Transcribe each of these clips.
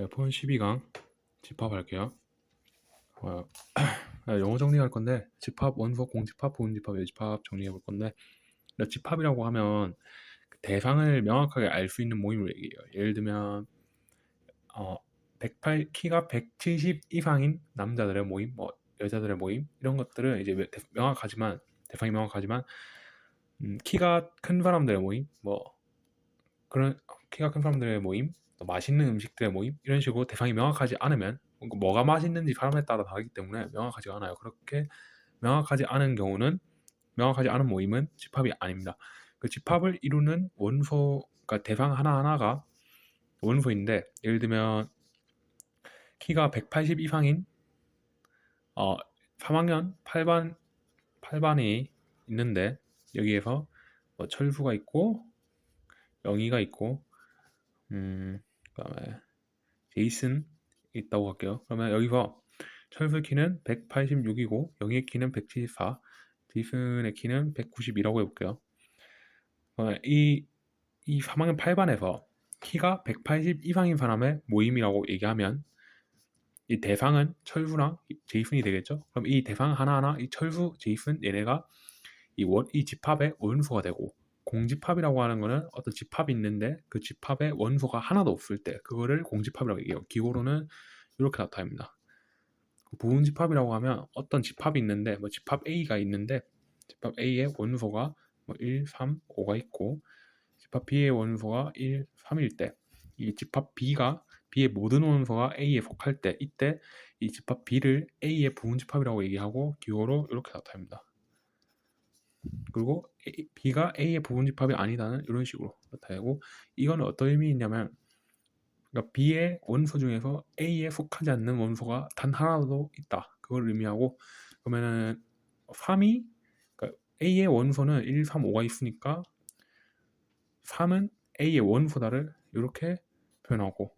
폰 12강 집합할게요. 어, 영어 정리할 건데 집합, 원소, 공집합, 부분집합, 여집합 정리해 볼 건데 집합이라고 하면 그 대상을 명확하게 알 수 있는 모임을 얘기해요. 예를 들면 108 키가 170 이상인 남자들의 모임, 뭐 여자들의 모임 이런 것들은 이제 명확하지만 대상이 명확하지만 키가 큰 사람들의 모임, 뭐 그런 키가 큰 사람들의 모임, 또 맛있는 음식들의 모임 이런 식으로 대상이 명확하지 않으면 뭐가 맛있는지 사람에 따라 다르기 때문에 명확하지가 않아요. 그렇게 명확하지 않은 경우는 명확하지 않은 모임은 집합이 아닙니다. 그 집합을 이루는 원소, 그러니까 대상 하나하나가 원소인데 예를 들면 키가 180 이상인 3학년 8반이 있는데 여기에서 뭐 철수가 있고 영희가 있고 그다음에 제이슨 있다고 할게요. 그러면 여기서 철수의 키는 186이고 영희의 키는 174, 제이슨의 키는 192라고 해볼게요. 이 3학년 8반에서 키가 180 이상인 사람의 모임이라고 얘기하면 이 대상은 철수랑 제이슨이 되겠죠. 그럼 이 대상 하나하나 이 철수, 제이슨 얘네가 이 집합의 원소가 되고, 공집합이라고 하는 거는 어떤 집합이 있는데 그 집합의 원소가 하나도 없을 때 그거를 공집합이라고 얘기해요. 기호로는 이렇게 나타납니다. 부분집합이라고 하면 어떤 집합이 있는데 뭐 집합 A가 있는데 집합 A의 원소가 뭐 1, 3, 5가 있고 집합 B의 원소가 1, 3일 때 이 집합 B의 모든 원소가 A에 속할 때 이때 이 집합 B를 A의 부분집합이라고 얘기하고 기호로 이렇게 나타납니다. 그리고 B가 A의 부분집합이 아니다는 이런 식으로 나타내고, 이거는 어떤 의미 있냐면 그러니까 B의 원소 중에서 A에 속하지 않는 원소가 단 하나도 있다. 그걸 의미하고, 그러면은 3이 그러니까 A의 원소는 1, 3, 5가 있으니까 3은 A의 원소다를 이렇게 표현하고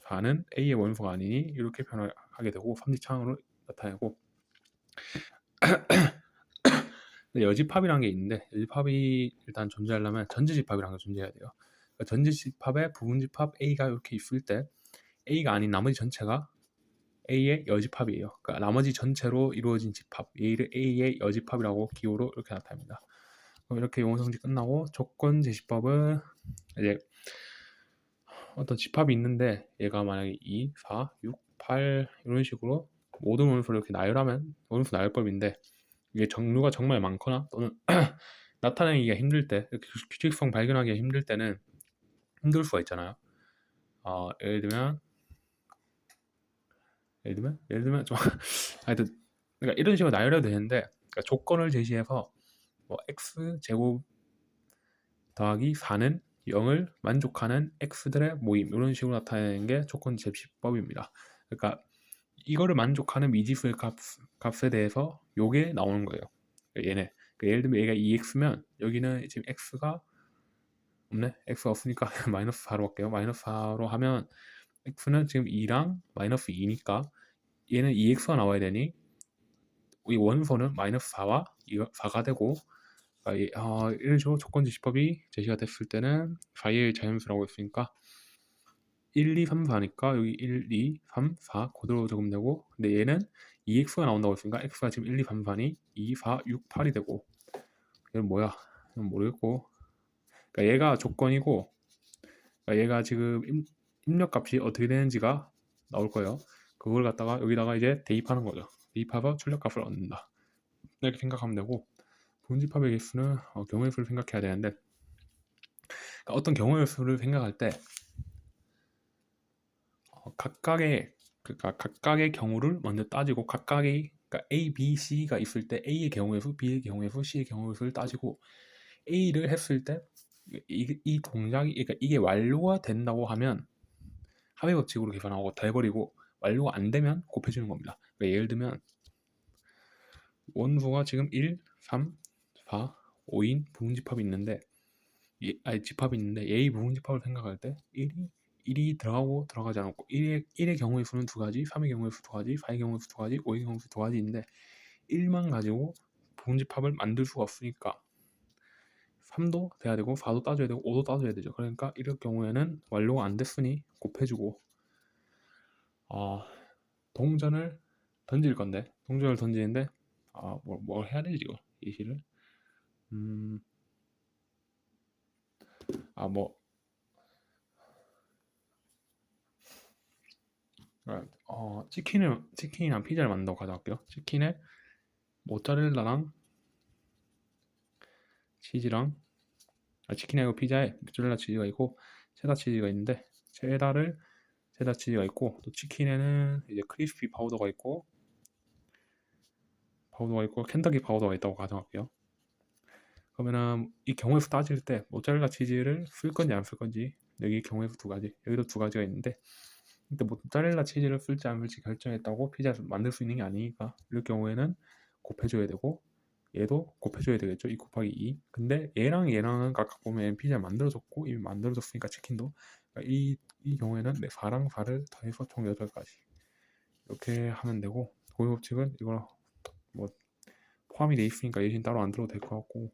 4는 A의 원소가 아니니 이렇게 표현하게 되고 삼지창으로 나타내고 여집합이라는 게 있는데 여집합이 일단 존재하려면 전제집합이라는 게 존재해야 돼요. 그러니까 전제집합에 부분집합 A가 이렇게 있을 때 A가 아닌 나머지 전체가 A의 여집합이에요. 그러니까 나머지 전체로 이루어진 집합, A를 A의 여집합이라고 기호로 이렇게 나타납니다. 그럼 이렇게 용어성지 끝나고 조건 제시법은 이제 어떤 집합이 있는데 얘가 만약에 2, 4, 6, 8 이런 식으로 모든 원소를 이렇게 나열하면 원소 나열법인데 이게 종류가 정말 많거나 또는 나타내기가 힘들 때, 규칙성 발견하기가 힘들 때는 힘들 수가 있잖아요. 예를 들면 좀 하여튼 그러니까 이런 식으로 나열해도 되는데, 그러니까 조건을 제시해서 뭐 x 제곱 더하기 4는 0을 만족하는 x들의 모임 이런 식으로 나타내는 게 조건 제시법입니다. 그러니까 이거를 만족하는 미지수의 값에 대해서 요게 나오는 거예요. 얘네. 그러니까 예를 들면 얘가 2x면 여기는 지금 x가 없네. x가 없으니까 마이너스 4로 할게요. 마이너스 4로 하면 x는 지금 2랑 마이너스 2니까 얘는 2x가 나와야 되니 이 원소는 마이너스 4와 4가 되고, 이런 식으로 조건제시법이 제시가 됐을 때는 4의 자연수라고 했으니까 1, 2, 3, 4니까 여기 1, 2, 3, 4 그대로 적으면, 근데 얘는 2x가 나온다고 했으니까 x가 지금 1, 2, 3, 4니 2, 4, 6, 8이 되고, 얘는 뭐야? 이건 모르겠고, 그러니까 얘가 조건이고, 그러니까 얘가 지금 입력값이 어떻게 되는지가 나올 거예요. 그걸 갖다가 여기다가 이제 대입하는 거죠. 대입해서 출력값을 얻는다. 이렇게 생각하면 되고, 분집합의 개수는 경우의 수를 생각해야 되는데, 그러니까 어떤 경우의 수를 생각할 때 각각의 경우를 먼저 따지고 그러니까 A, B, C가 있을 때 A의 경우의 수, B의 경우의 수, C의 경우의 수를 따지고 A를 했을 때 이 동작이, 그러니까 이게 완료가 된다고 하면 합의 법칙으로 계산하고 더해버리고, 완료가 안 되면 곱해주는 겁니다. 그러니까 예를 들면 원소가 지금 1, 3, 4, 5인 부분집합이 있는데 집합이 있는데 A 부분집합을 생각할 때 1이 들어가고 들어가지 않고 1의 경우의 수는 두 가지, 3의 경우의 수 두 가지, 4의 경우의 수 두 가지, 5의 경우의 수 두 가지인데 1만 가지고 부분집합을 만들 수가 없으니까 3도 돼야 되고 4도 따져야 되고 5도 따져야 되죠. 그러니까 이럴 경우에는 완료가 안 됐으니 곱해주고 동전을 던질 건데 동전을 던지는데 뭘 해야 되지 이거 예시를 뭐 치킨이랑 피자를 만든다고 가져갈게요. 치킨에 모짜렐라랑 치즈랑 치킨이 아니고 피자에 모짜렐라 치즈가 있고 체다 치즈가 있는데 체다 치즈가 있고 또 치킨에는 이제 크리스피 파우더가 있고 켄터키 파우더가 있다고 가정할게요. 그러면은 이 경우의 수 따질 때 모짜렐라 치즈를 쓸 건지 안 쓸 건지 여기 경우의 수 두 가지 여기도 두 가지가 있는데 근데 모짜렐라 치즈를 쓸지 안 쓸지 결정했다고 피자를 만들 수 있는 게 아니니까 이럴 경우에는 곱해줘야 되고 얘도 곱해줘야 되겠죠. 2 곱하기 2 근데 얘랑은 각각 보면 피자를 만들어줬고 이미 만들어줬으니까 치킨도 그러니까 이 경우에는 4랑 4를 더해서 총 8가지 이렇게 하면 되고 고유 법칙은 이거 뭐 포함이 돼 있으니까 예신 따로 안 들어도 될 것 같고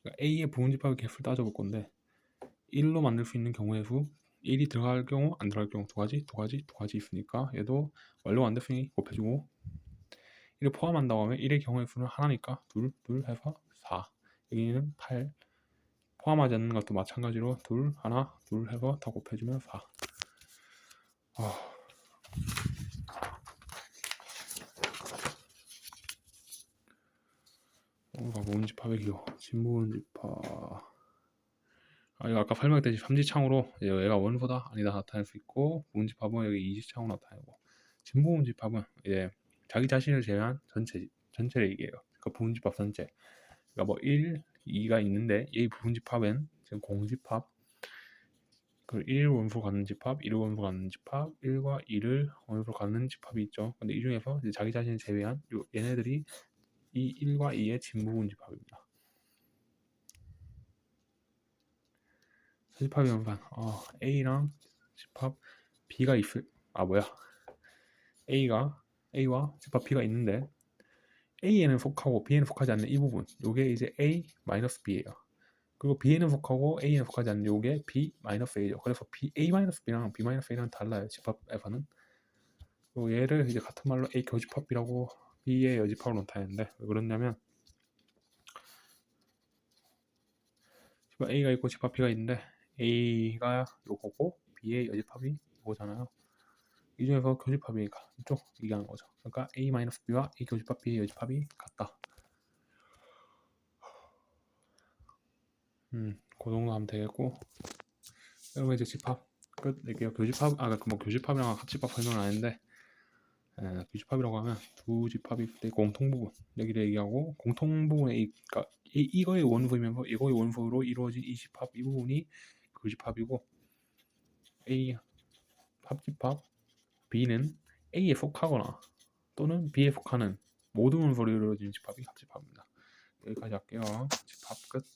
그러니까 A의 부분집합의 개수를 따져볼 건데 1로 만들 수 있는 경우의 수 1이 들어갈 경우 안 들어갈 경우 두 가지 있으니까 얘도 완료가 안 됐으니 곱해주고 1을 포함한다고 하면 1의 경우의 수는 하나니까 둘 해서 4 여기는 8 포함하지 않는 것도 마찬가지로 둘 해서 다 곱해주면 4 모음집합의 기호 진모음집합 이거 아까 설명했듯이 삼지창으로 얘가 원소다 아니다 나타낼 수 있고 모음집합은 여기 이지창으로 나타내고 진모음집합은 이제 자기 자신을 제외한 전체를 얘기해요. 그러니까 부분집합 전체 그러니까 뭐 1, 2가 있는데 이 부분집합은 지금 공집합 그 1 원소 갖는 집합, 1 원소 갖는 집합, 1과 2를 원소 갖는 집합이 있죠. 근데 이 중에서 이제 자기 자신을 제외한 얘네들이 이 1과 2의 진부분 집합입니다. 집합의 연산 A랑 집합 B가 있을 A와 집합 B가 있는데 A에는 속하고 B에는 속하지 않는 이 부분 요게 이제 A-B예요. 그리고 B에는 속하고 A에는 속하지 않는 요게 B-A죠. 그래서 A-B랑 B-A랑 달라요. 집합에서는. 그리고 얘를 이제 같은 말로 A 교집합이라고 B의 여집합으로 나타내는데 왜 그러냐면 집합 A가 있고 집합 B가 있는데 A가 요거고 B의 여집합이 이거잖아요. 이 중에서 교집합이니까 이쪽 얘기하는 거죠. 그러니까 A-B와 A 교집합 B의 여집합이 같다. 그 정도 하면 되겠고 그러면 이제 집합 끝 낼게요. 교집합 교집합이랑 합집합 설명은 아닌데 교집합이라고 하면 두 집합이 공통부분 여기를 얘기하고 공통부분에 그러니까 이거의 원소이면서 이거의 원소로 이루어진 이 집합 이 부분이 교집합이고 A 합집합 B는 A에 속하거나 또는 B에 속하는 모든 원소로 이루어진 집합이 합집합입니다. 여기까지 할게요. 집합 끝.